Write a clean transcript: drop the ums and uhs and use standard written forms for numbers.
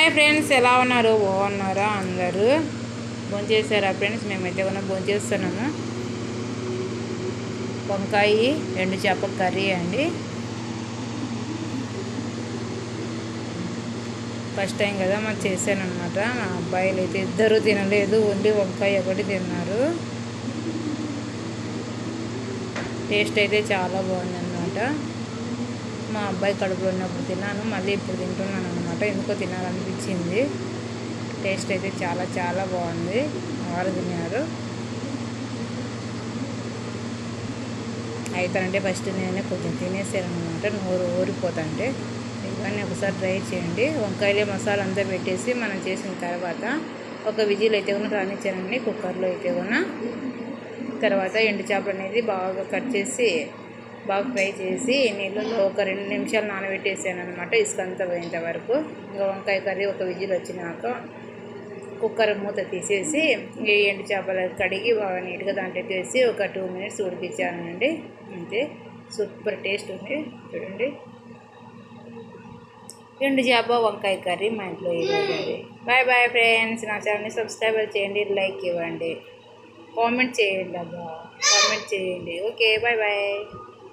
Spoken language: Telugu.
హాయ్ ఫ్రెండ్స్, ఎలా ఉన్నారు? బాగున్నారా? అందరూ భోంచేసారా ఫ్రెండ్స్? మేమైతే కూడా భోంచేస్తున్నాము. వంకాయ ఎండు చేప కర్రీ అండి. ఫస్ట్ టైం కదా మాకు చేశాను అనమాట. మా అబ్బాయిలు అయితే ఇద్దరు తినలేదు, ఓన్లీ వంకాయ ఒకటి తిన్నారు. టేస్ట్ అయితే చాలా బాగుందన్నమాట. మా అబ్బాయి కడుపులో ఉన్నప్పుడు తిన్నాను, మళ్ళీ ఇప్పుడు తింటున్నాను అనమాట. ఎందుకో తినాలనిపించింది. టేస్ట్ అయితే చాలా చాలా బాగుంది. వారు తిన్నారు. అవుతానంటే ఫస్ట్ నేనే కొంచెం తినేసాను అనమాట, నోరు ఊరిపోతుంటే. ఇవన్నీ ఒకసారి ట్రై చేయండి. వంకాయలే మసాలా అంతా పెట్టేసి మనం చేసిన తర్వాత ఒక విజిల్ అయితే కూడా రానిచ్చానండి కుక్కర్లో అయితే కూడా. తర్వాత ఎండు చేపలు అనేది బాగా కట్ చేసి బాగా ఫ్రై చేసి నీళ్ళలో ఒక 2 నిమిషాలు నానబెట్టేసాను అనమాట, ఇసుకంతా పోయేంత వరకు. ఇంకా వంకాయ కర్రీ ఒక విజిల్ వచ్చినాక కుక్కర్ మూత తీసేసి ఈ ఎండు చేపలు కడిగి బాగా నీట్గా దాంట్లో వేసి ఒక 2 మినిట్స్ ఉడికించానండి. అంతే, సూపర్ టేస్ట్ ఉంది. చూడండి, ఎండు చేప వంకాయ కర్రీ మా ఇంట్లో ఇవ్వండి. Bye bye friends. నా ఛానల్ని సబ్స్క్రైబ్ చేయండి, లైక్ ఇవ్వండి, కామెంట్ చేయండి. కామెంట్ చేయండి. Okay, bye bye.